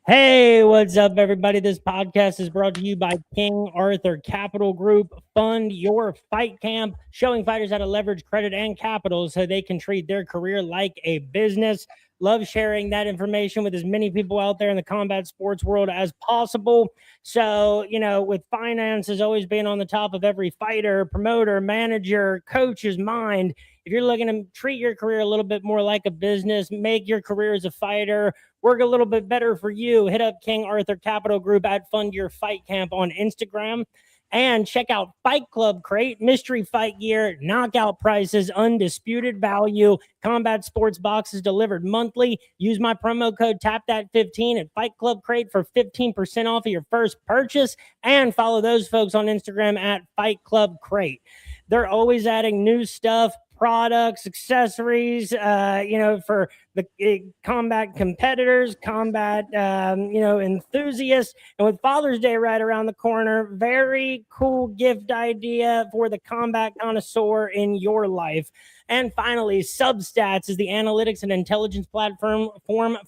Hey, what's up, everybody? This podcast is brought to you by King Arthur Capital Group. Fund your fight camp, showing fighters how to leverage credit and capital so they can treat their career like a business. Love sharing that information with as many people out there in the combat sports world as possible. So, with finances always being on the top of every fighter, promoter, manager, coach's mind, if you're looking to treat your career a little bit more like a business, make your career as a fighter work a little bit better for you, hit up King Arthur Capital Group at Fund Your Fight Camp on Instagram. And check out Fight Club Crate, mystery fight gear, knockout prices, undisputed value, combat sports boxes delivered monthly. Use my promo code TAPTHAT15 at Fight Club Crate for 15% off of your first purchase. And follow those folks on Instagram at Fight Club Crate. They're always adding new stuff, products, accessories, for the combat competitors, combat, enthusiasts. And with Father's Day right around the corner, very cool gift idea for the combat connoisseur in your life. And finally, Substats is the analytics and intelligence platform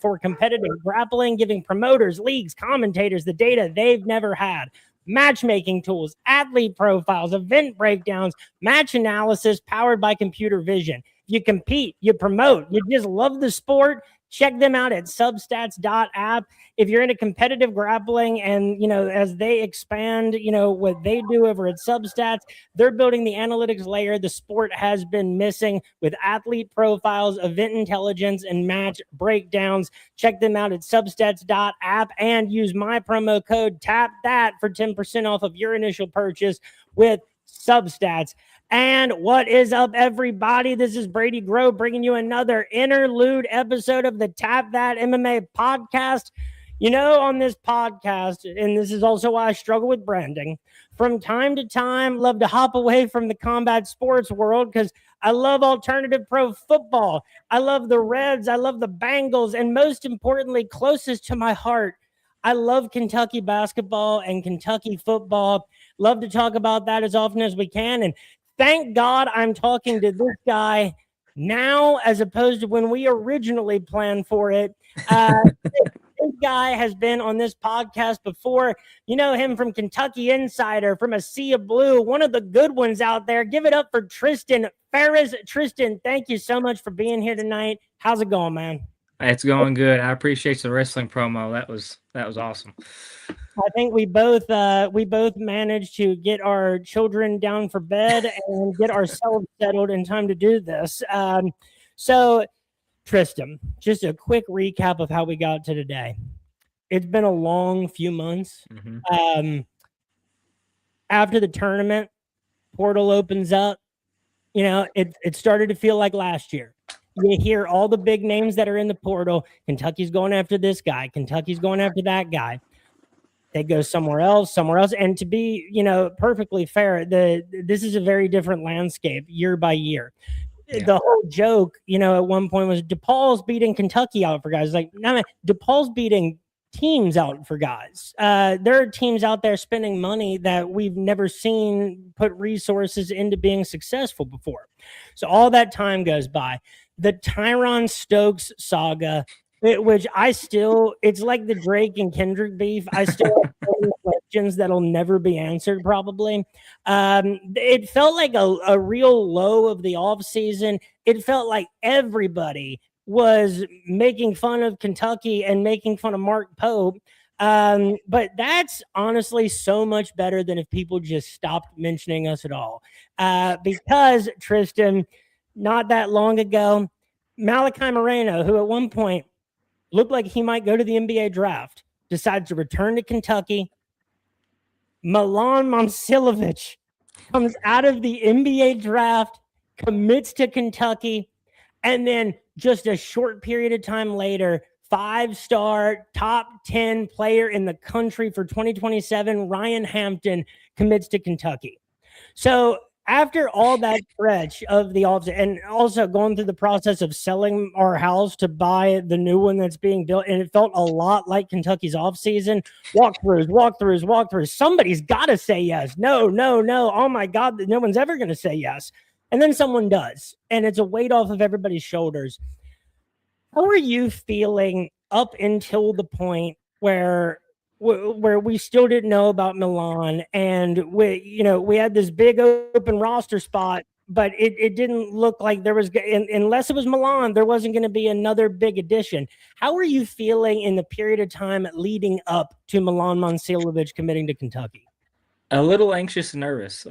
for competitive grappling, giving promoters, leagues, commentators the data they've never had. Matchmaking tools, athlete profiles, event breakdowns, match analysis powered by computer vision. You compete, you promote, you just love the sport. Check them out at substats.app. If you're into competitive grappling and, as they expand, what they do over at Substats, they're building the analytics layer the sport has been missing with athlete profiles, event intelligence, and match breakdowns. Check them out at substats.app and use my promo code TAPTHAT for 10% off of your initial purchase with Substats. And what is up, everybody? This is Brady Grove bringing you another interlude episode of the Tap That MMA podcast. On this podcast, and this is also why I struggle with branding, from time to time, love to hop away from the combat sports world because I love alternative pro football. I love the Reds. I love the Bengals. And most importantly, closest to my heart, I love Kentucky basketball and Kentucky football. Love to talk about that as often as we can. And thank God I'm talking to this guy now as opposed to when we originally planned for it. This guy has been on this podcast before. You know him from Kentucky Insider, from A Sea of Blue, one of the good ones out there. Give it up for Tristan Pharis. Tristan, thank you so much for being here tonight. How's it going, man? It's going good. I appreciate the wrestling promo. That was awesome. I think we both managed to get our children down for bed and get ourselves settled in time to do this. So, Tristan, just a quick recap of how we got to today. It's been a long few months. Mm-hmm. After the tournament, portal opens up. It started to feel like last year. You hear all the big names that are in the portal. Kentucky's going after this guy. Kentucky's going after that guy. They go somewhere else. And to be, perfectly fair, this is a very different landscape year by year. Yeah. The whole joke, at one point was DePaul's beating Kentucky out for guys. Like, no, man, DePaul's beating teams out for guys. There are teams out there spending money that we've never seen put resources into being successful before. So all that time goes by. The Tyron Stokes saga, which it's like the Drake and Kendrick beef. I still have questions that'll never be answered, probably. It felt like a real low of the offseason. It felt like everybody was making fun of Kentucky and making fun of Mark Pope. But that's honestly so much better than if people just stopped mentioning us at all. Because, Tristan, not that long ago, Malachi Moreno, who at one point looked like he might go to the NBA draft, decides to return to Kentucky. Milan Momcilovic comes out of the NBA draft, commits to Kentucky, and then just a short period of time later, 5-star, top 10 player in the country for 2027, Ryan Hampton, commits to Kentucky. So after all that stretch of the offseason, and also going through the process of selling our house to buy the new one that's being built, and it felt a lot like Kentucky's offseason. Walkthroughs. Somebody's got to say yes. No. Oh, my God, no one's ever going to say yes. And then someone does, and it's a weight off of everybody's shoulders. How are you feeling up until the point where we still didn't know about Milan, and we had this big open roster spot, but it didn't look like there was, unless it was Milan, there wasn't going to be another big addition. How are you feeling in the period of time leading up to Milan Momcilovic committing to Kentucky? A little anxious and nervous.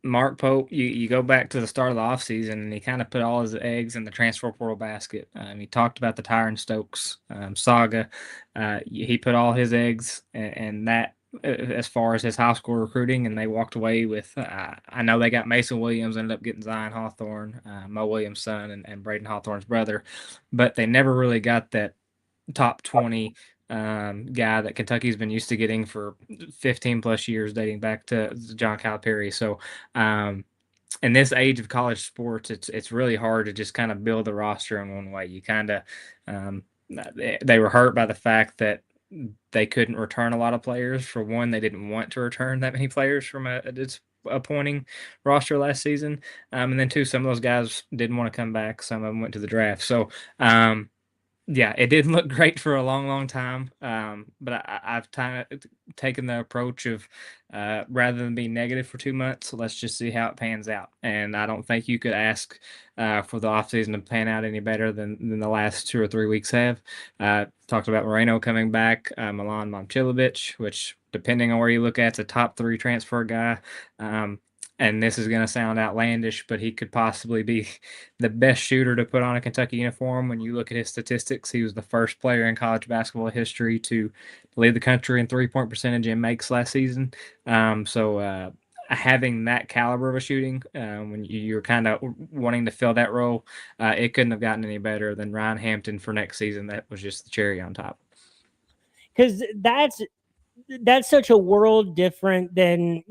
Mark Pope, you go back to the start of the offseason, and he kind of put all his eggs in the transfer portal basket. He talked about the Tyron Stokes saga. He put all his eggs and that as far as his high school recruiting, and they walked away with, I know they got Mason Williams, ended up getting Zion Hawthorne, Mo Williams' son, and Braden Hawthorne's brother, but they never really got that top 20 guy that Kentucky's been used to getting for 15 plus years, dating back to John Calipari. So, in this age of college sports, it's really hard to just kind of build a roster in one way. You kind of they were hurt by the fact that they couldn't return a lot of players. For one, they didn't want to return that many players from a disappointing roster last season, and then two, some of those guys didn't want to come back. Some of them went to the draft. So. Yeah, it didn't look great for a long, long time. But I've taken the approach of rather than be negative for 2 months, let's just see how it pans out. And I don't think you could ask for the offseason to pan out any better than the last 2 or 3 weeks have. Talked about Moreno coming back, Milan Momcilovic, which, depending on where you look at, it's a top 3 transfer guy. And this is going to sound outlandish, but he could possibly be the best shooter to put on a Kentucky uniform. When you look at his statistics, he was the first player in college basketball history to lead the country in three-point percentage and makes last season. So having that caliber of a shooting, when you're kind of wanting to fill that role, it couldn't have gotten any better than Ryan Hampton for next season. That was just the cherry on top. Because that's such a world different than,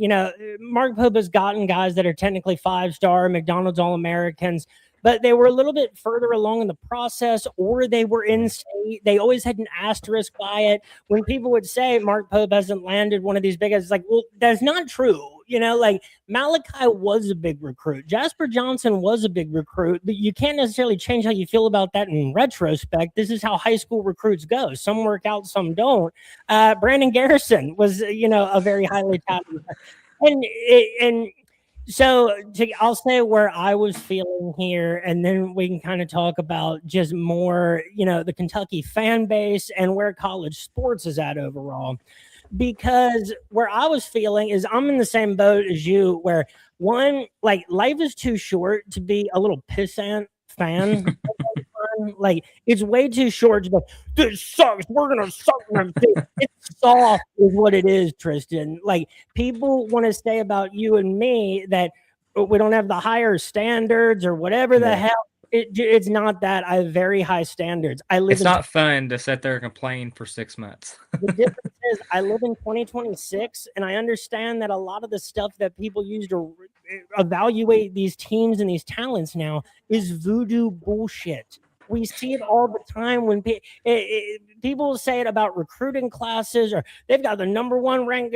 Mark Pope has gotten guys that are technically 5-star McDonald's All-Americans, but they were a little bit further along in the process, or they were in state. They always had an asterisk by it. When people would say Mark Pope hasn't landed one of these big guys, it's like, well, that's not true. Like Malachi was a big recruit. Jasper Johnson was a big recruit, but you can't necessarily change how you feel about that in retrospect. This is how high school recruits go. Some work out, some don't. Brandon Garrison was, a very highly touted. And so I'll say where I was feeling here, and then we can kind of talk about just more, the Kentucky fan base and where college sports is at overall. Because where I was feeling is I'm in the same boat as you, where one, like, life is too short to be a little pissant fan. Like, it's way too short to go, this sucks, we're gonna suck them. It's soft is what it is, Tristan. Like, people want to say about you and me that we don't have the higher standards or whatever the hell. It's not that. I have very high standards. It's not fun to sit there and complain for 6 months. The difference is I live in 2026, and I understand that a lot of the stuff that people use to evaluate these teams and these talents now is voodoo bullshit. We see it all the time when people say it about recruiting classes, or they've got the number 1 ranked.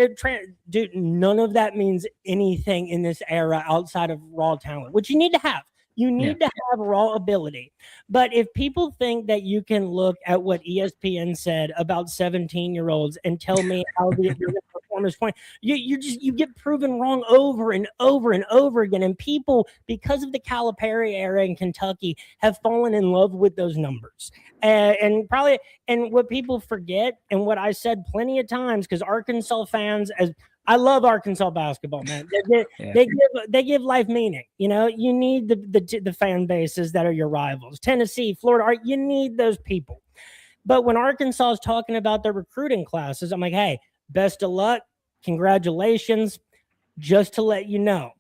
Dude, none of that means anything in this era outside of raw talent, which you need to have. You need to have raw ability. But if people think that you can look at what ESPN said about 17-year-olds and tell me how your performance point, you get proven wrong over and over and over again. And people, because of the Calipari era in Kentucky, have fallen in love with those numbers. And what people forget, and what I said plenty of times, because Arkansas fans, I love Arkansas basketball, man. They give life meaning. You need the fan bases that are your rivals. Tennessee, Florida, you need those people. But when Arkansas is talking about their recruiting classes, I'm like, hey, best of luck, congratulations. Just to let you know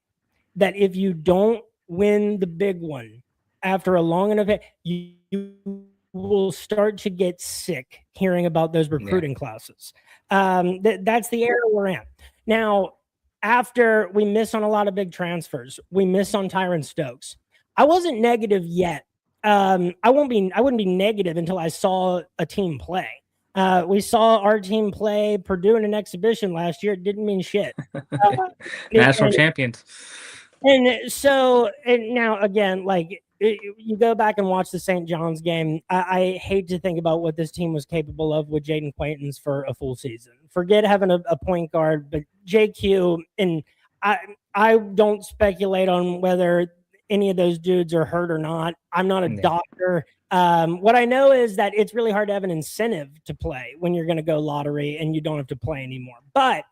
that if you don't win the big one after a long enough, you will start to get sick hearing about those recruiting classes. That's the era we're in. Now, after we miss on a lot of big transfers, we miss on Tyron Stokes. I wasn't negative yet. I wouldn't be negative until I saw a team play. We saw our team play Purdue in an exhibition last year. It didn't mean shit. National champions. And so, and now again, like, you go back and watch the St. John's game. I hate to think about what this team was capable of with Jaden Quaintance for a full season. Forget having a point guard, but JQ, and I I don't speculate on whether any of those dudes are hurt or not. I'm not a Yeah. doctor. What I know is that it's really hard to have an incentive to play when you're going to go lottery and you don't have to play anymore. But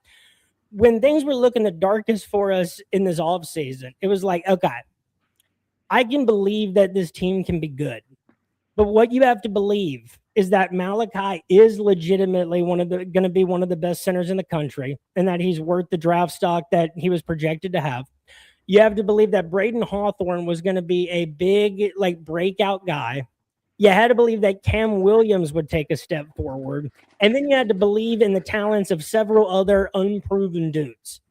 when things were looking the darkest for us in this off season, it was like, okay, I can believe that this team can be good. But what you have to believe is that Malachi is legitimately going to be one of the best centers in the country, and that he's worth the draft stock that he was projected to have. You have to believe that Braden Hawthorne was going to be a big, like, breakout guy. You had to believe that Cam Williams would take a step forward. And then you had to believe in the talents of several other unproven dudes.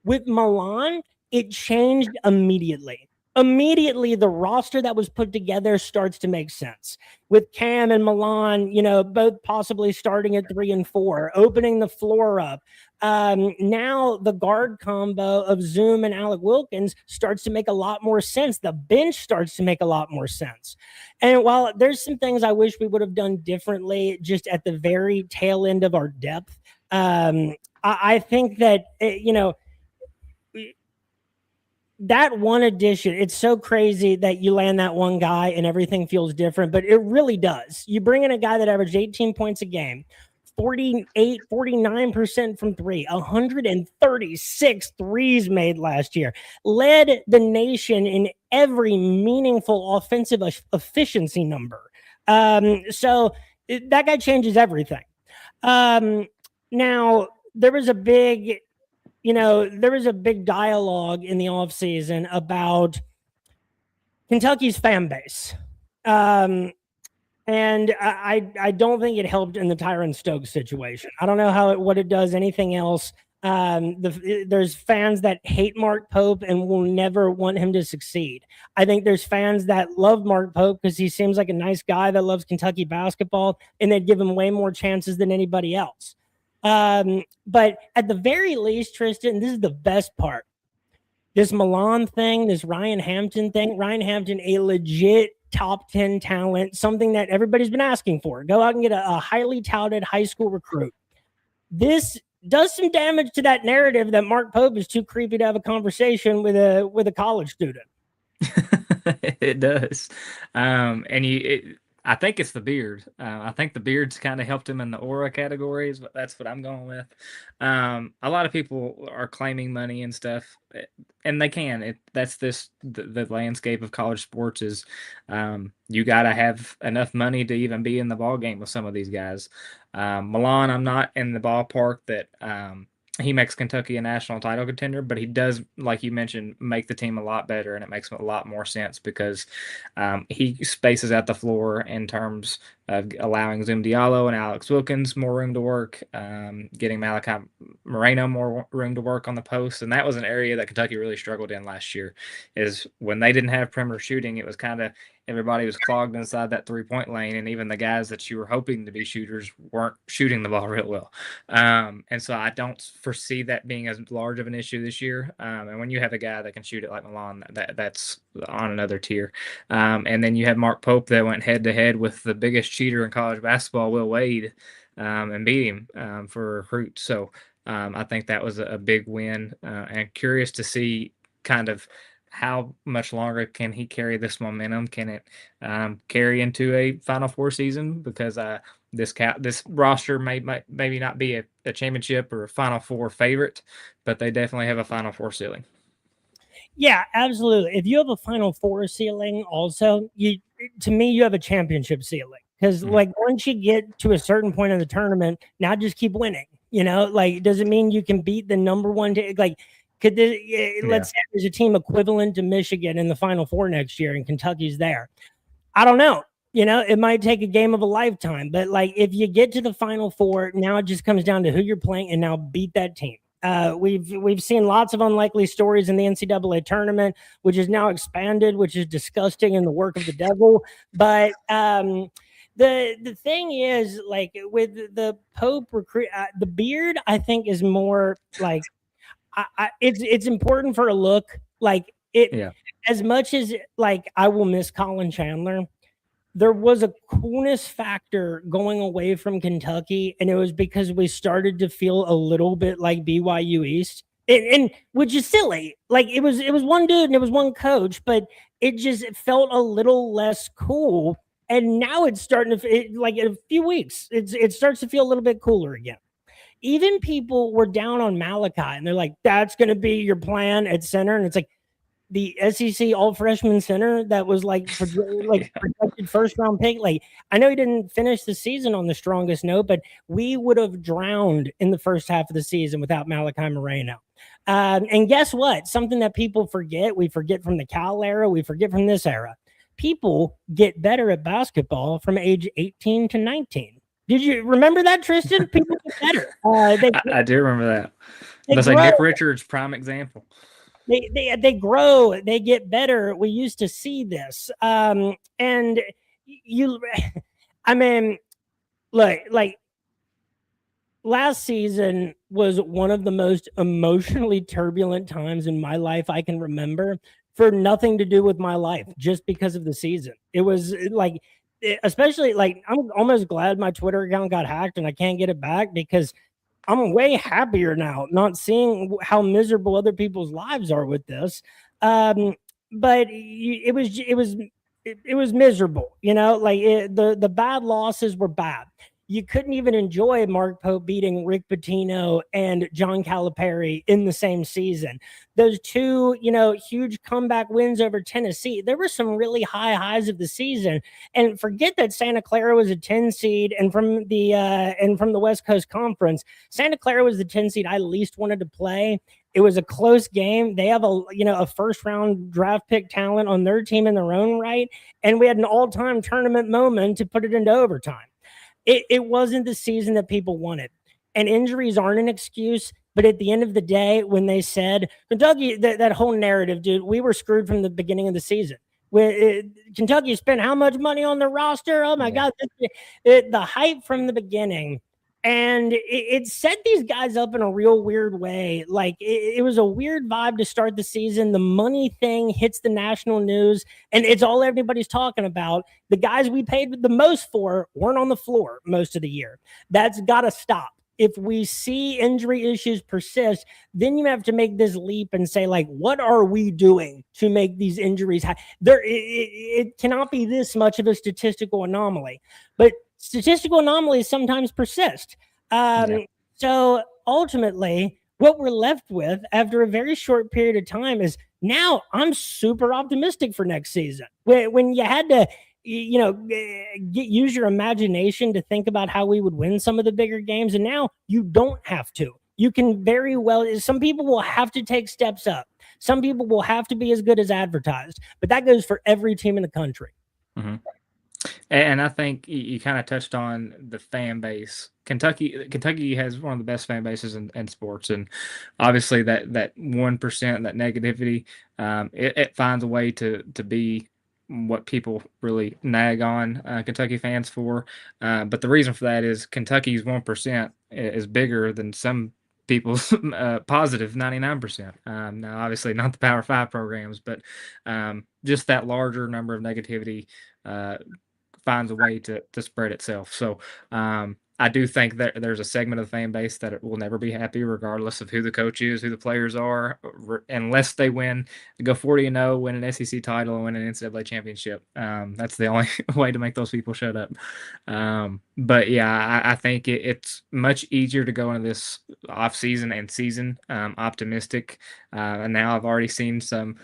With Milan, it changed immediately. Immediately, the roster that was put together starts to make sense. With Cam and Milan, both possibly starting at 3 and 4, opening the floor up. Now the guard combo of Zoom and Alec Wilkins starts to make a lot more sense. The bench starts to make a lot more sense. And while there's some things I wish we would have done differently just at the very tail end of our depth, I think that, that one addition, it's so crazy that you land that one guy and everything feels different, but it really does. You bring in a guy that averaged 18 points a game, 49% from three, 136 threes made last year, led the nation in every meaningful offensive efficiency number. So that guy changes everything. Now, there was a big dialogue in the offseason about Kentucky's fan base. And I don't think it helped in the Tyron Stokes situation. I don't know what it does anything else. There's fans that hate Mark Pope and will never want him to succeed. I think there's fans that love Mark Pope because he seems like a nice guy that loves Kentucky basketball, and they'd give him way more chances than anybody else. But at the very least, Tristan, this is the best part. This Milan thing, this Ryan Hampton thing, Ryan Hampton, a legit top 10 talent, something that everybody's been asking for. Go out and get a highly touted high school recruit. This does some damage to that narrative that Mark Pope is too creepy to have a conversation with a college student. It does. I think it's the beard. I think the beard's kind of helped him in the aura categories, but that's what I'm going with. A lot of people are claiming money and stuff, and they can. That's the landscape of college sports is you got to have enough money to even be in the ball game with some of these guys. Milan, I'm not in the ballpark that he makes Kentucky a national title contender, but he does, like you mentioned, make the team a lot better, and it makes a lot more sense because he spaces out the floor in terms of allowing Zoom Diallo and Alex Wilkins more room to work, getting Malachi Moreno more room to work on the post, and that was an area that Kentucky really struggled in last year, is when they didn't have perimeter shooting, it was kind of everybody was clogged inside that three-point lane, and even the guys that you were hoping to be shooters weren't shooting the ball real well. And so I don't foresee that being as large of an issue this year. And when you have a guy that can shoot it like Milan, that's on another tier. And then you have Mark Pope that went head-to-head with the biggest cheater in college basketball, Will Wade, and beat him for a recruit. So I think that was a big win. And curious to see kind of how much longer can he carry this momentum? Can it carry into a Final Four season? Because this roster maybe not be a championship or a Final Four favorite, but they definitely have a Final Four ceiling. Yeah, absolutely. If you have a Final Four ceiling, also, to me, you have a championship ceiling. Because like once you get to a certain point in the tournament, now just keep winning. Does it mean you can beat the number one? Let's say there's a team equivalent to Michigan in the Final Four next year and Kentucky's there. I don't know. It might take a game of a lifetime, but if you get to the Final Four, now it just comes down to who you're playing and now beat that team. We've seen lots of unlikely stories in the NCAA tournament, which is now expanded, which is disgusting and the work of the devil. But the thing is, with the Pope recruit, the beard, I think is more it's important for a look. Yeah. As much as like I will miss Colin Chandler, there was a coolness factor going away from Kentucky, and it was because we started to feel a little bit like BYU East, and which is silly. Like it was one dude and it was one coach, but it felt a little less cool. And now it's starting to like in a few weeks, it starts to feel a little bit cooler again. Even people were down on Malachi, and they're like, "That's going to be your plan at center," and it's like the SEC all freshman center that was like Yeah. projected first round pick. Like I know he didn't finish the season on the strongest note, but we would have drowned in the first half of the season without Malachi Moreno. And guess what? Something that people forget, we forget from the Cal era, we forget from this era. People get better at basketball from age 18 to 19. Did you remember that, Tristan? People get better. I do remember that. They But like grow. Nick Richards, prime example. They grow, they get better. We used to see this, and you, I mean, like last season was one of the most emotionally turbulent times in my life I can remember. For nothing to do with my life, just because of the season. It was like, especially like I'm almost glad my Twitter account got hacked and I can't get it back because I'm way happier now, not seeing how miserable other people's lives are with this. But it was miserable, you know. Like the bad losses were bad. You couldn't even enjoy Mark Pope beating Rick Pitino and John Calipari in the same season. Those two, you know, huge comeback wins over Tennessee. There were some really high highs of the season, and forget that Santa Clara was a 10 seed, and from the West Coast Conference, Santa Clara was the 10 seed I least wanted to play. It was a close game. They have a first round draft pick talent on their team in their own right, and we had an all time tournament moment to put it into overtime. It wasn't the season that people wanted, and injuries aren't an excuse. But at the end of the day, when they said Kentucky, that whole narrative, dude, we were screwed from the beginning of the season. Kentucky spent how much money on the roster? Oh my God, the hype from the beginning. And it set these guys up in a real weird way. Like it was a weird vibe to start the season. The money thing hits the national news, and it's all everybody's talking about. The guys we paid the most for weren't on the floor most of the year. That's got to stop. If we see injury issues persist, then you have to make this leap and say, like, what are we doing to make these injuries it cannot be this much of a statistical anomaly. But statistical anomalies sometimes persist. So ultimately, what we're left with after a very short period of time is now I'm super optimistic for next season. When you had to, use your imagination to think about how we would win some of the bigger games, and now you don't have to. You can very well. Some people will have to take steps up. Some people will have to be as good as advertised, but that goes for every team in the country. Mm-hmm. And I think you kind of touched on the fan base. Kentucky has one of the best fan bases in sports, and obviously that 1%, that negativity, it finds a way to be what people really nag on Kentucky fans for. But the reason for that is Kentucky's 1% is bigger than some people's positive 99%. Now, obviously not the Power 5 programs, but just that larger number of negativity finds a way to spread itself. So I do think that there's a segment of the fan base that it will never be happy, regardless of who the coach is, who the players are, unless they go 40-0, win an SEC title, and win an NCAA championship. That's the only way to make those people shut up. But yeah, I think it's much easier to go into this offseason and season optimistic. And now I've already seen some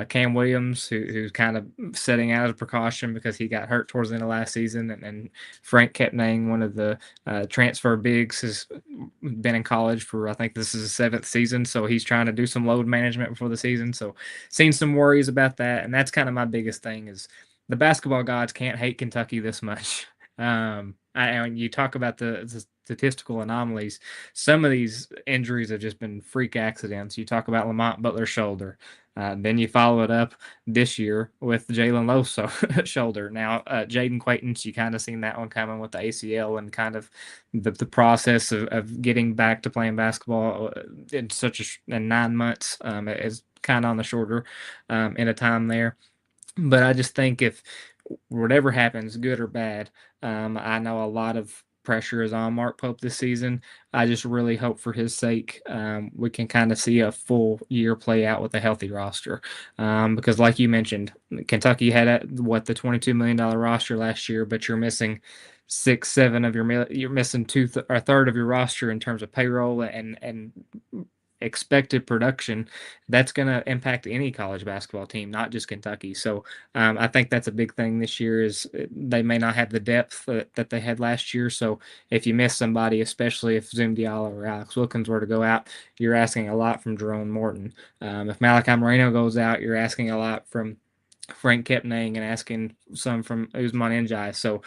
Cam Williams, who's kind of setting out as a precaution because he got hurt towards the end of last season, and Frank Kepnang, one of the transfer bigs, has been in college for, I think this is his 7th season, so he's trying to do some load management before the season. So seen some worries about that, and that's kind of my biggest thing is the basketball gods can't hate Kentucky this much. And you talk about the statistical anomalies. Some of these injuries have just been freak accidents. You talk about Lamont Butler's shoulder. Then you follow it up this year with Jalen Lowe's shoulder. Now, Jaden Quayton's, you kind of seen that one coming with the ACL and kind of the process of getting back to playing basketball in 9 months is kind of on the shorter in a time there. But I just think if whatever happens, good or bad, I know a lot of pressure is on Mark Pope this season. I just really hope for his sake we can kind of see a full year play out with a healthy roster. Because, like you mentioned, Kentucky had the $22 million roster last year, but you're missing 6, 7 of you're missing a third of your roster in terms of payroll and expected production. That's going to impact any college basketball team, not just Kentucky. So I think that's a big thing this year is they may not have the depth that they had last year. So if you miss somebody, especially if Zoom Diallo or Alex Wilkins were to go out, you're asking a lot from Jerome Morton. If Malachi Moreno goes out, you're asking a lot from Frank Kepnang and asking some from Usman Njai. So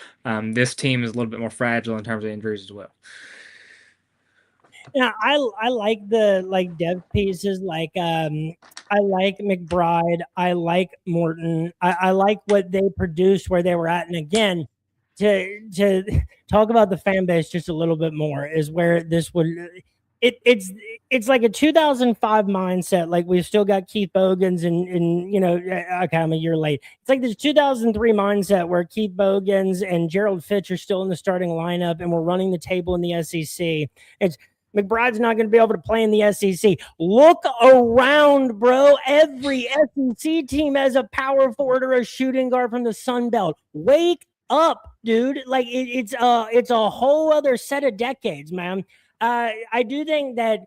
this team is a little bit more fragile in terms of injuries as well. Yeah, I like the depth pieces. I like McBride. I like Morton. I like what they produced where they were at. And again, to talk about the fan base just a little bit more is where this would. It's like a 2005 mindset. Like we've still got Keith Bogans and okay, I'm a year late. It's like this 2003 mindset where Keith Bogans and Gerald Fitch are still in the starting lineup and we're running the table in the SEC. It's McBride's not going to be able to play in the SEC. Look around, bro. Every SEC team has a power forward or a shooting guard from the Sun Belt. Wake up, dude. Like it's a whole other set of decades, man. I do think that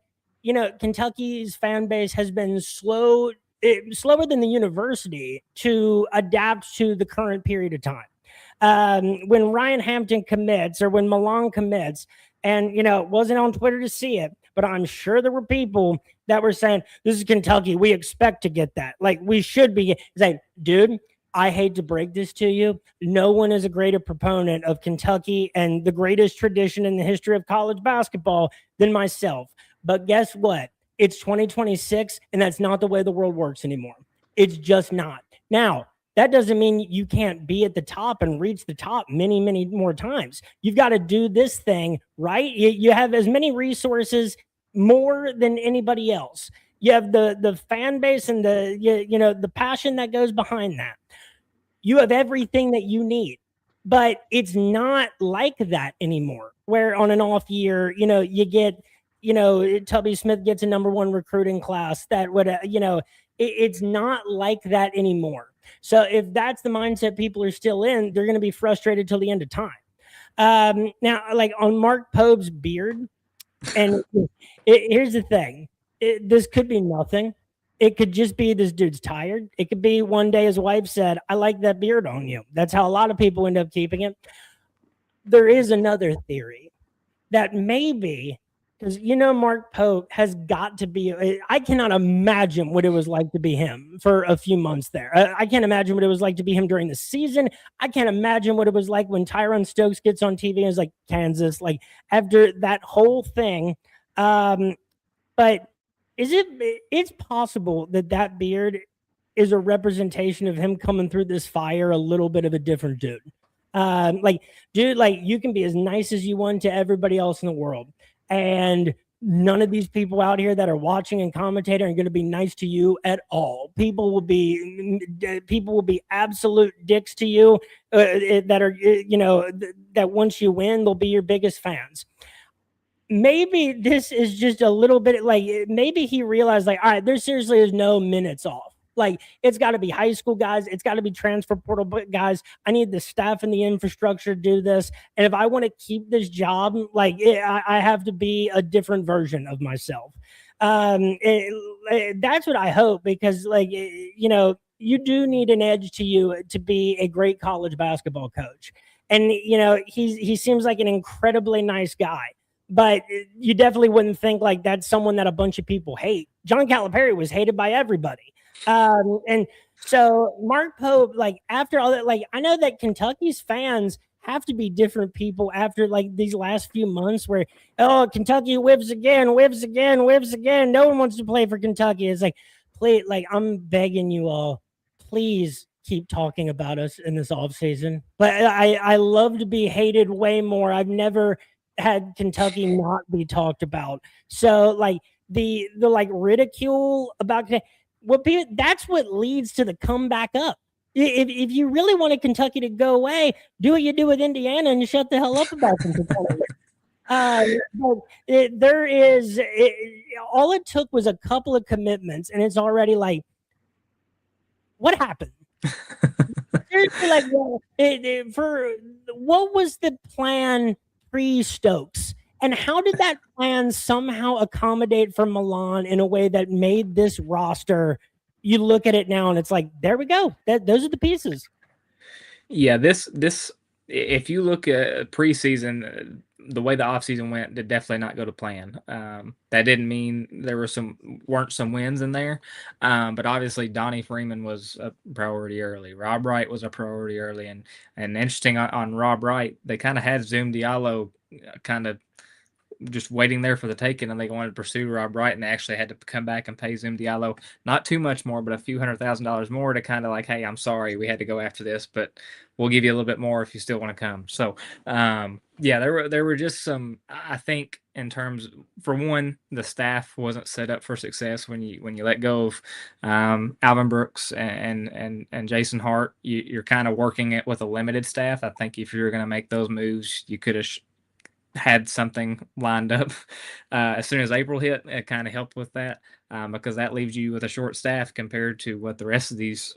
Kentucky's fan base has been slower than the university to adapt to the current period of time. When Ryan Hampton commits or when Milan commits, and wasn't on Twitter to see it, but I'm sure there were people that were saying, "This is Kentucky. We expect to get that. Like we should be." Saying, "Dude, I hate to break this to you. No one is a greater proponent of Kentucky and the greatest tradition in the history of college basketball than myself. But guess what? It's 2026, and that's not the way the world works anymore. It's just not. Now, that doesn't mean you can't be at the top and reach the top many, many more times. You've got to do this thing right. You have as many resources more than anybody else. You have the fan base and the passion that goes behind that. You have everything that you need, but it's not like that anymore. Where on an off year, you get, Tubby Smith gets a #1 recruiting class that would, it's not like that anymore. So if that's the mindset people are still in, they're going to be frustrated till the end of time. Now, like on Mark Pope's beard, and here's the thing. This could be nothing. It could just be this dude's tired. It could be one day his wife said, "I like that beard on you." That's how a lot of people end up keeping it. There is another theory that maybe because Mark Pope has got to be. I cannot imagine what it was like to be him for a few months there. I can't imagine what it was like to be him during the season. I can't imagine what it was like when Tyrone Stokes gets on TV and is like Kansas, like after that whole thing. But it's possible that beard is a representation of him coming through this fire a little bit of a different dude. Dude, you can be as nice as you want to everybody else in the world. And none of these people out here that are watching and commentating are going to be nice to you at all. People will be absolute dicks to you that are, that once you win, they'll be your biggest fans. Maybe this is just a little bit maybe he realized all right, there seriously is no minutes off. Like it's got to be high school guys. It's got to be transfer portal guys. I need the staff and the infrastructure to do this. And if I want to keep this job, I have to be a different version of myself. That's what I hope because you do need an edge to you to be a great college basketball coach. And, he seems like an incredibly nice guy. But you definitely wouldn't think that's someone that a bunch of people hate. John Calipari was hated by everybody. And so Mark Pope, after all that, I know that Kentucky's fans have to be different people after these last few months where, oh, Kentucky whiffs again. No one wants to play for Kentucky. It's please, I'm begging you all, please keep talking about us in this offseason. But I love to be hated way more. I've never had Kentucky not be talked about. So the ridicule about that's what leads to the comeback up. If you really wanted Kentucky to go away, do what you do with Indiana and shut the hell up about them for 20 years. But all it took was a couple of commitments, and it's already like, what happened? Seriously, like, what was the plan pre-Stokes? And how did that plan somehow accommodate for Milan in a way that made this roster? You look at it now, and it's like, there we go. Those are the pieces. Yeah, this if you look at preseason, the way the offseason went did definitely not go to plan. That didn't mean there weren't some wins in there, but obviously Donnie Freeman was a priority early. Rob Wright was a priority early, and interesting on Rob Wright, they kind of had Zoom Diallo kind of just waiting there for the taking, and they wanted to pursue Rob Wright, and they actually had to come back and pay Zoom Diallo not too much more, but a few $100,000 more to kind of like, hey, I'm sorry we had to go after this, but we'll give you a little bit more if you still want to come. So yeah, there were just some, I think, in terms, for one, the staff wasn't set up for success when you let go of Alvin Brooks and Jason Hart. You're kind of working it with a limited staff. I think if you're going to make those moves, you could have had something lined up as soon as April hit. It kind of helped with that because that leaves you with a short staff compared to what the rest of these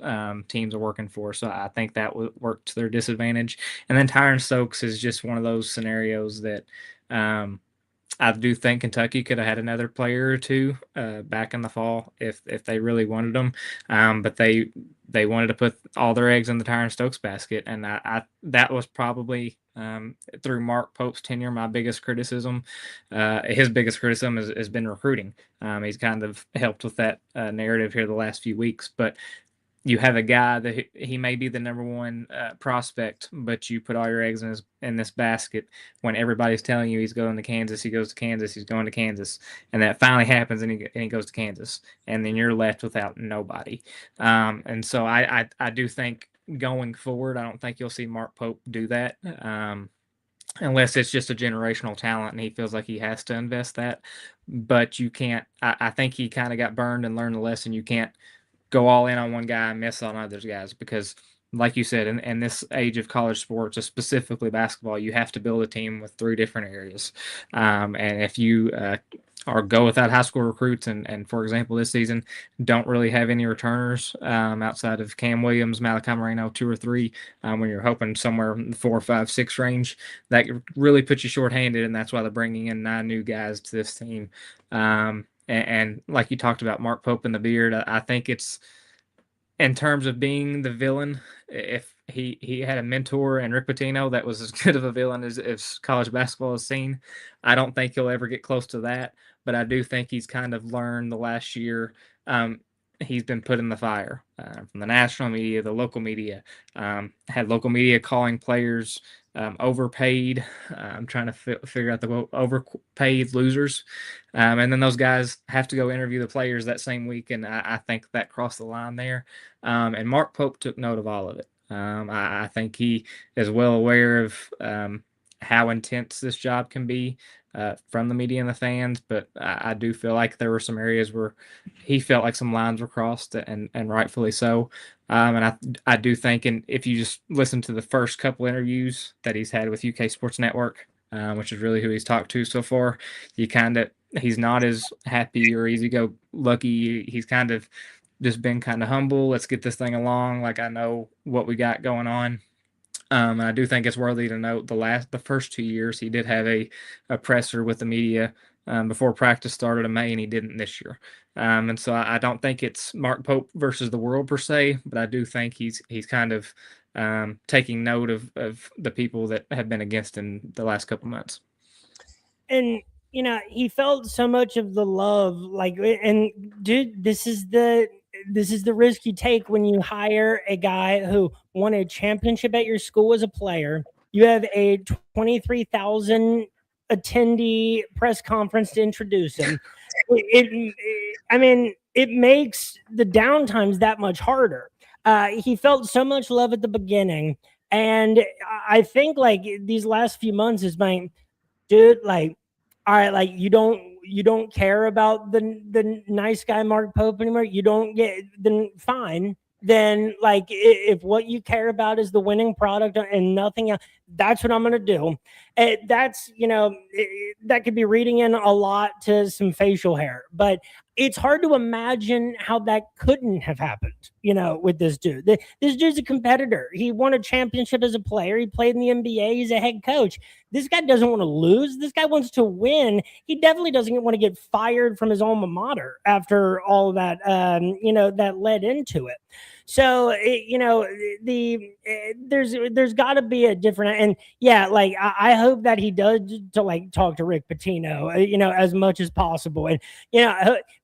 teams are working for. So I think that worked to their disadvantage. And then Tyron Stokes is just one of those scenarios that I do think Kentucky could have had another player or two back in the fall if they really wanted them, but they wanted to put all their eggs in the Tyron Stokes basket, and that was probably through Mark Pope's tenure my biggest criticism. His biggest criticism has been recruiting. He's kind of helped with that narrative here the last few weeks, but you have a guy that he may be the number one prospect, but you put all your eggs in this basket when everybody's telling you he's going to Kansas, he goes to Kansas, he's going to Kansas, and that finally happens, and he goes to Kansas, and then you're left without nobody. And so I do think going forward, I don't think you'll see Mark Pope do that. Unless it's just a generational talent and he feels like he has to invest that. But you can't, I think he kind of got burned and learned the lesson. You can't go all in on one guy and miss on others guys, because like you said, in this age of college sports, specifically basketball, you have to build a team with 3 different areas. And if you or go without high school recruits, and for example, this season, don't really have any returners outside of Cam Williams, Malachi Moreno, 2 or 3, when you're hoping somewhere in the 4, 5, 6 range, that really puts you shorthanded, and that's why they're bringing in 9 new guys to this team. And like you talked about, Mark Pope and the beard, I think it's, in terms of being the villain, if he had a mentor in Rick Pitino that was as good of a villain as college basketball has seen, I don't think he'll ever get close to that. But I do think he's kind of learned the last year. He's been put in the fire from the national media, the local media, had local media calling players overpaid. I'm trying to figure out the overpaid losers. And then those guys have to go interview the players that same week. And I think that crossed the line there. And Mark Pope took note of all of it. I think he is well aware of how intense this job can be from the media and the fans. But I do feel like there were some areas where he felt like some lines were crossed, and rightfully so. And I do think, and if you just listen to the first couple interviews that he's had with UK Sports Network, which is really who he's talked to so far, he's not as happy or easy-go-lucky. He's kind of just been kind of humble. Let's get this thing along. Like, I know what we got going on. And I do think it's worthy to note the first 2 years he did have a presser with the media before practice started in May, and he didn't this year. And so I don't think it's Mark Pope versus the world per se, but I do think he's kind of taking note of the people that have been against him the last couple months. And he felt so much of the love, like, and dude, this is the risk you take when you hire a guy who won a championship at your school as a player. You have a 23,000 attendee press conference to introduce him. It makes the downtimes that much harder. He felt so much love at the beginning, and I think like these last few months has been, dude, like, all right, like you don't you don't care about the nice guy Mark Pope anymore, you don't get, then fine. Then like if what you care about is the winning product and nothing else, that's what I'm going to do. That's, that could be reading in a lot to some facial hair, but it's hard to imagine how that couldn't have happened, with this dude. This dude's a competitor. He won a championship as a player. He played in the NBA. He's a head coach. This guy doesn't want to lose. This guy wants to win. He definitely doesn't want to get fired from his alma mater after all of that, that led into it. So, there's got to be a different, and yeah, like I hope that he does to like talk to Rick Pitino, as much as possible. And,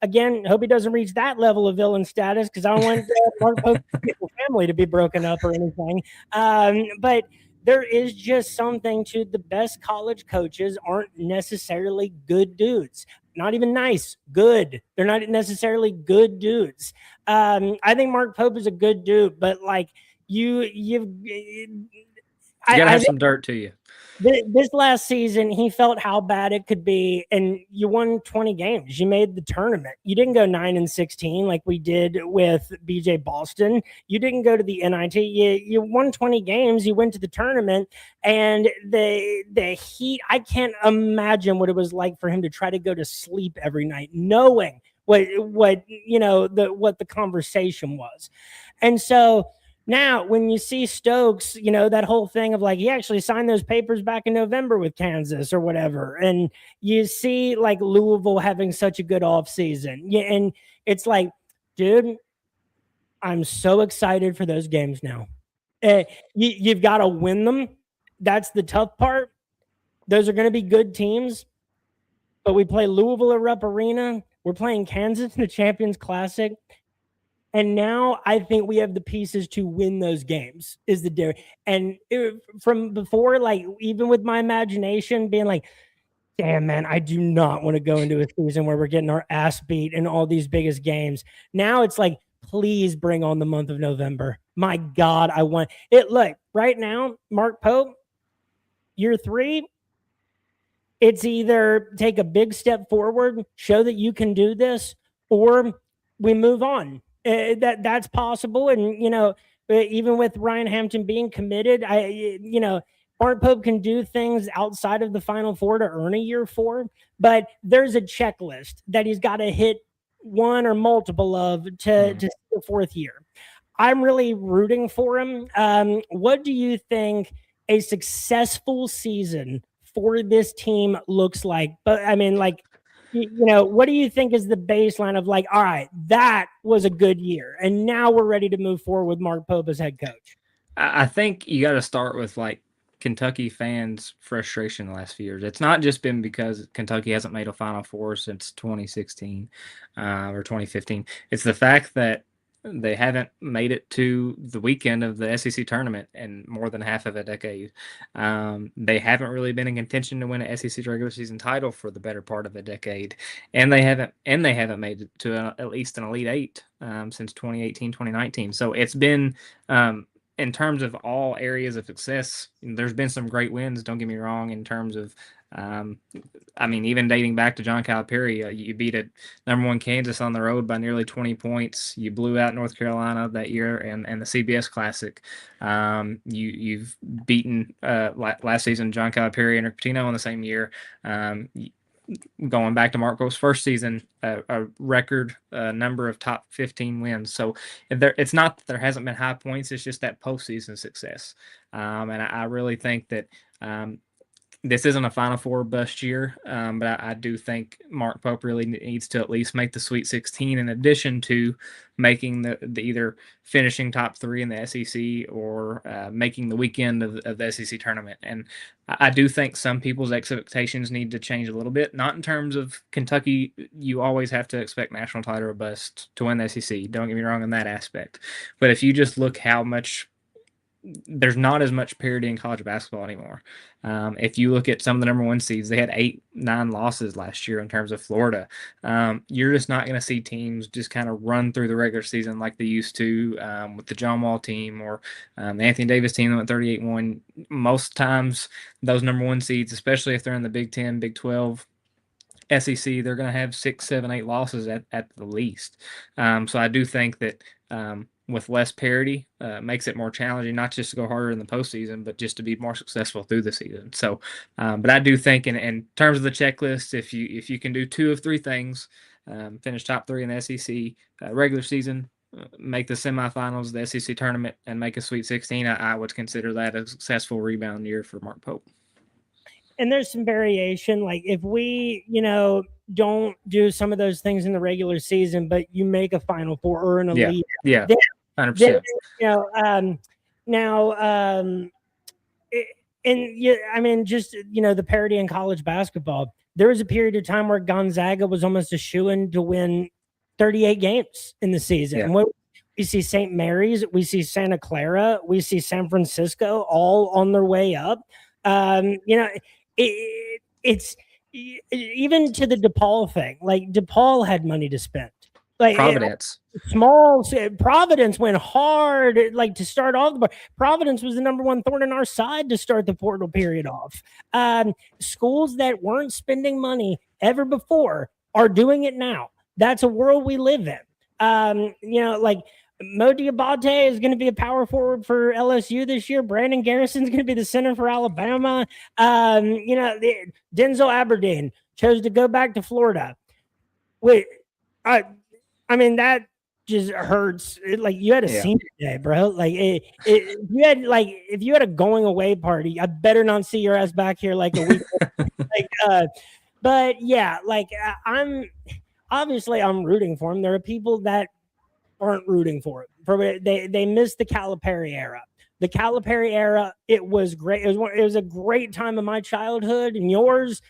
again, hope he doesn't reach that level of villain status, because I don't want Mark Pope's family to be broken up or anything. But there is just something to the best college coaches aren't necessarily good dudes. Not even nice, good. They're not necessarily good dudes. I think Mark Pope is a good dude, but like you gotta have some dirt to you. This last season, he felt how bad it could be, and you won 20 games. You made the tournament. You didn't go 9-16 like we did with BJ Boston. You didn't go to the NIT. You won 20 games. You went to the tournament, and the Heat. I can't imagine what it was like for him to try to go to sleep every night, knowing what the conversation was, and so. Now, when you see Stokes, that whole thing of like, he actually signed those papers back in November with Kansas or whatever. And you see like Louisville having such a good offseason. Yeah, and it's like, dude, I'm so excited for those games now. You've got to win them. That's the tough part. Those are going to be good teams. But we play Louisville at Rupp Arena. We're playing Kansas in the Champions Classic. And now I think we have the pieces to win those games is the dairy. And from before, like even with my imagination being like, damn, man, I do not want to go into a season where we're getting our ass beat in all these biggest games. Now it's like, please bring on the month of November. My God, I want it. Look, right now, Mark Pope, year 3, it's either take a big step forward, show that you can do this, or we move on. That's possible. And, even with Ryan Hampton being committed, Mark Pope can do things outside of the Final Four to earn a year 4, but there's a checklist that he's got to hit one or multiple of to see the 4th year. I'm really rooting for him. What do you think a successful season for this team looks like? But I mean, like, what do you think is the baseline of like, all right, that was a good year, and now we're ready to move forward with Mark Pope as head coach? I think you got to start with like Kentucky fans' frustration the last few years. It's not just been because Kentucky hasn't made a Final Four since 2016 or 2015. It's the fact that they haven't made it to the weekend of the SEC tournament in more than half of a decade. They haven't really been in contention to win an SEC regular season title for the better part of a decade, and they haven't made it to at least an Elite Eight since 2018, 2019. So it's been in terms of all areas of success, there's been some great wins. Don't get me wrong. In terms of even dating back to John Calipari, you beat a #1 Kansas on the road by nearly 20 points. You blew out North Carolina that year and the CBS Classic. You've beaten last season John Calipari and Rick Pitino in the same year. Going back to Mark Pope's first season, a record number of top 15 wins. So it's not that there hasn't been high points. It's just that postseason success. And I really think that this isn't a Final Four bust year, but I do think Mark Pope really needs to at least make the Sweet 16 in addition to making the either finishing top 3 in the SEC or making the weekend of the SEC tournament. And I do think some people's expectations need to change a little bit. Not in terms of Kentucky, you always have to expect national title or bust to win the SEC. Don't get me wrong in that aspect. But if you just look how much there's not as much parity in college basketball anymore. If you look at some of the #1 seeds, they had 8-9 losses last year in terms of Florida. You're just not going to see teams just kind of run through the regular season like they used to with the John Wall team or the Anthony Davis team that went 38-1. Most times, those #1 seeds, especially if they're in the Big 10, Big 12, SEC, they're going to have 6, 7, 8 losses at the least. So I do think that with less parity, makes it more challenging, not just to go harder in the postseason, but just to be more successful through the season. So, but I do think in terms of the checklist, if you can do 2 of 3 things, finish top 3 in the SEC regular season, make the semifinals, the SEC tournament, and make a Sweet 16, I would consider that a successful rebound year for Mark Pope. And there's some variation. Like if we, don't do some of those things in the regular season, but you make a Final Four or an elite, yeah, then, 100%. Now, just the parity in college basketball. There was a period of time where Gonzaga was almost a shoo-in to win 38 games in the season. Yeah. And we see St. Mary's, we see Santa Clara, we see San Francisco all on their way up. It's even to the DePaul thing. Like DePaul had money to spend. Like Providence. Providence went hard, like to start off. Providence was the number one thorn in our side to start the portal period off. Schools that weren't spending money ever before are doing it now. That's a world we live in. Like Mo Diabate is going to be a power forward for LSU this year. Brandon Garrison's going to be the center for Alabama. Denzel Aberdeen chose to go back to Florida. Wait, that just hurts. Like you had a senior day, bro. Like if you had a going away party, I better not see your ass back here like a week. But yeah, like I'm rooting for him. There are people that aren't rooting for it. They missed the Calipari era. The Calipari era, it was great. It was a great time of my childhood and yours.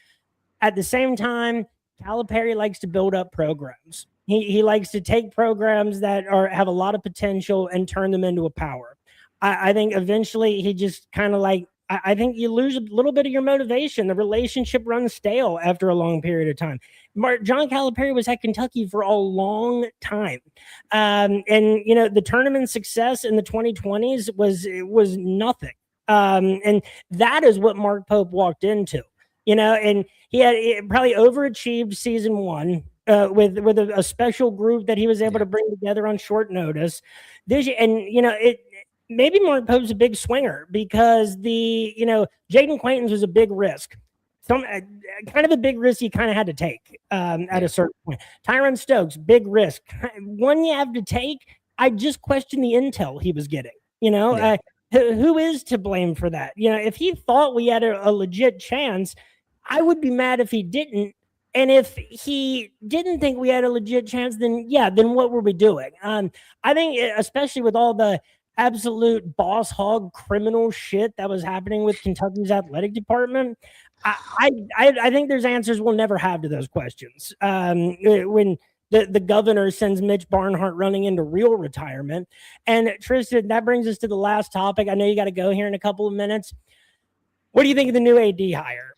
At the same time, Calipari likes to build up programs. He likes to take programs that have a lot of potential and turn them into a power. I think eventually he just kind of I think you lose a little bit of your motivation. The relationship runs stale after a long period of time. John Calipari was at Kentucky for a long time. And the tournament success in the 2020s was nothing. And that is what Mark Pope walked into, and he had probably overachieved season one. With a special group that he was able to bring together on short notice. Maybe Mark Pope's a big swinger because Jaden Quaintance was a big risk. Kind of a big risk you kind of had to take at a certain point. Tyron Stokes, big risk. One you have to take. I just question the intel he was getting. Who is to blame for that? If he thought we had a legit chance, I would be mad if he didn't. And if he didn't think we had a legit chance, then what were we doing? I think, especially with all the absolute boss hog criminal shit that was happening with Kentucky's athletic department, I think there's answers we'll never have to those questions. When the governor sends Mitch Barnhart running into real retirement. And Tristan, that brings us to the last topic. I know you got to go here in a couple of minutes. What do you think of the new AD hire?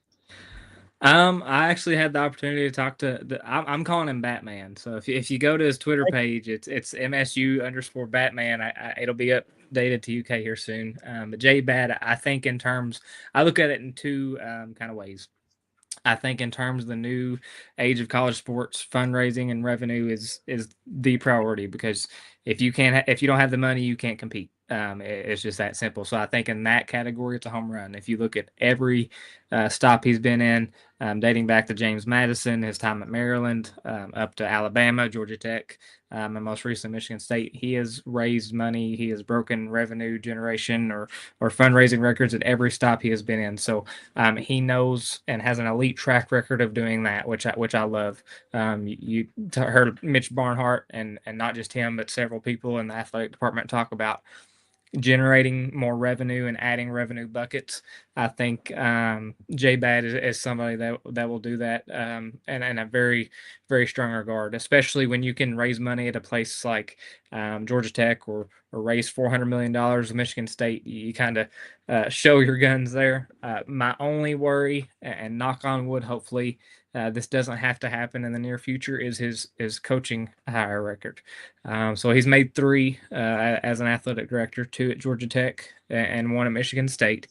I actually had the opportunity to talk to I'm calling him Batman. So if you go to his Twitter page, it's MSU_Batman. It'll be updated to UK here soon. But J-Bat, I think I look at it in two kind of ways. I think in terms of the new age of college sports, fundraising and revenue is the priority, because if you don't have the money, you can't compete. It's just that simple. So I think in that category, it's a home run. If you look at every stop he's been in, dating back to James Madison, his time at Maryland, up to Alabama, Georgia Tech, and most recently Michigan State, he has raised money. He has broken revenue generation or fundraising records at every stop he has been in. So he knows and has an elite track record of doing that, which I love. You heard Mitch Barnhart and not just him, but several people in the athletic department talk about generating more revenue and adding revenue buckets. I think J-Bad is somebody that will do that in a very, very strong regard, especially when you can raise money at a place like Georgia Tech or raise $400 million at Michigan State. You kind of show your guns there. My only worry, and knock on wood, hopefully this doesn't have to happen in the near future, is his coaching hire record. So he's made 3 as an athletic director, 2 at Georgia Tech and 1 at Michigan State.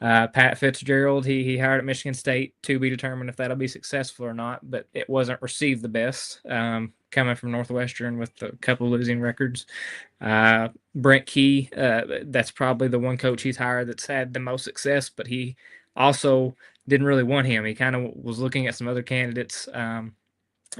Pat Fitzgerald, he hired at Michigan State, to be determined if that'll be successful or not, but it wasn't received the best, coming from Northwestern with a couple losing records. Brent Key, that's probably the one coach he's hired that's had the most success, but he also didn't really want him. He kind of was looking at some other candidates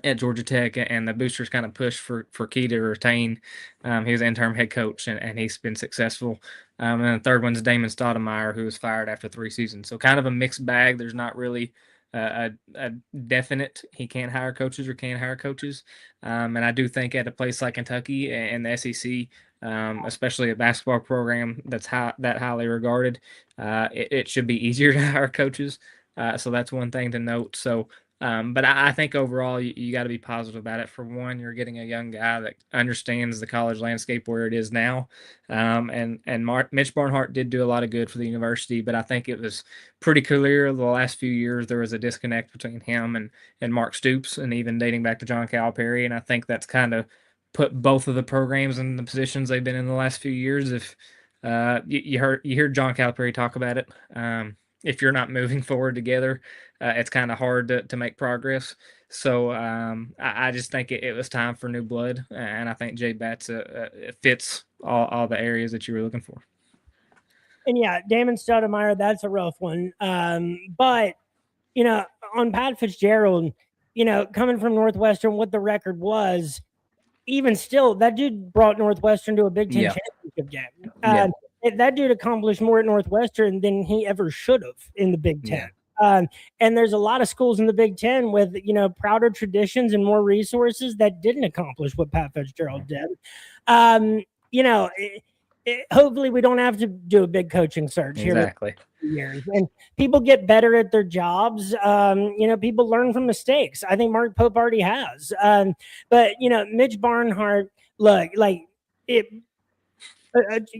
at Georgia Tech, and the boosters kind of pushed for Key to retain. He was interim head coach, and he's been successful. And the third one's Damon Stoudemire, who was fired after 3 seasons. So kind of a mixed bag. There's not really a definite he can't hire coaches or can hire coaches. And I do think at a place like Kentucky and the SEC, especially a basketball program that's that highly regarded, it should be easier to hire coaches. So that's one thing to note. So but I think overall you got to be positive about it. For one, you're getting a young guy that understands the college landscape where it is now. And Mitch Barnhart did do a lot of good for the university, but I think it was pretty clear the last few years there was a disconnect between him and Mark Stoops, and even dating back to John Calipari. And I think that's kind of put both of the programs in the positions they've been in the last few years. If you heard John Calipari talk about it. If you're not moving forward together, it's kind of hard to make progress. So I just think it was time for new blood, and I think Jay Batts fits all the areas that you were looking for. And yeah, Damon Stoudemire, that's a rough one. But, on Pat Fitzgerald, coming from Northwestern, what the record was, even still, that dude brought Northwestern to a Big Ten championship game. That dude accomplished more at Northwestern than he ever should have in the Big Ten. And there's a lot of schools in the Big Ten with, prouder traditions and more resources that didn't accomplish what Pat Fitzgerald did. Hopefully we don't have to do a big coaching search here. Years. And people get better at their jobs. People learn from mistakes. I think Mark Pope already has. But Mitch Barnhart, look,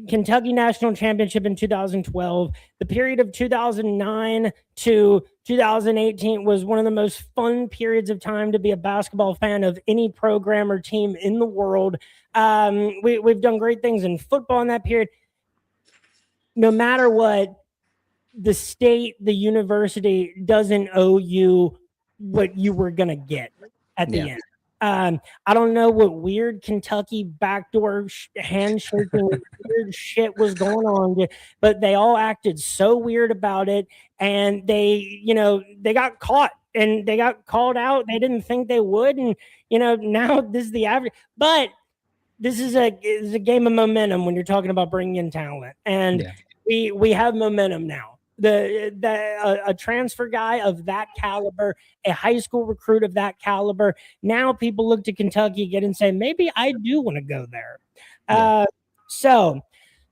Kentucky National Championship in 2012. The period of 2009 to 2018 was one of the most fun periods of time to be a basketball fan of any program or team in the world. We've done great things in football in that period. No matter what, the state, the university doesn't owe you what you were going to get at the end. I don't know what weird Kentucky backdoor handshaking weird shit was going on, but they all acted so weird about it, and they got caught and they got called out. They didn't think they would, and now this is the average. But this is a game of momentum when you're talking about bringing in talent, and we have momentum now. A transfer guy of that caliber, a high school recruit of that caliber. Now people look to Kentucky again and say, maybe I do want to go there. So,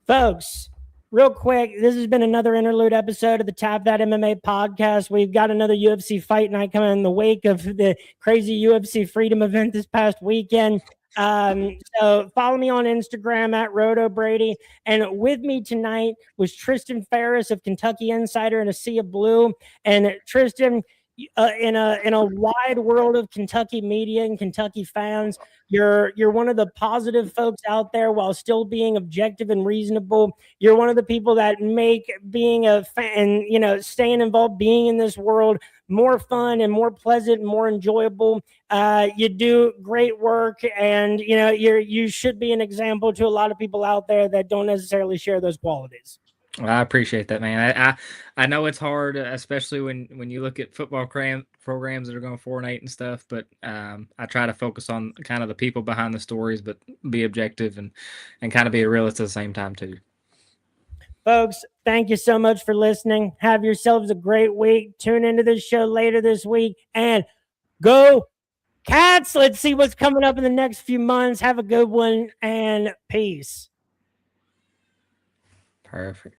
folks, real quick, this has been another interlude episode of the Tap That MMA podcast. We've got another UFC fight night coming in the wake of the crazy UFC Freedom event this past weekend. So follow me on Instagram at RotoBrady. And with me tonight was Tristan Pharis of Kentucky Insider and A Sea of Blue. And Tristan, in a wide world of Kentucky media and Kentucky fans, you're one of the positive folks out there while still being objective and reasonable. You're one of the people that make being a fan, staying involved, being in this world more fun and more pleasant and more enjoyable. You do great work, and you should be an example to a lot of people out there that don't necessarily share those qualities. Well, I appreciate that, man. I know it's hard, especially when you look at football programs that are going 4-8 and stuff. But I try to focus on kind of the people behind the stories, but be objective and kind of be a realist at the same time too. Folks, thank you so much for listening. Have yourselves a great week. Tune into this show later this week, and go Cats. Let's see what's coming up in the next few months. Have a good one, and peace. Perfect.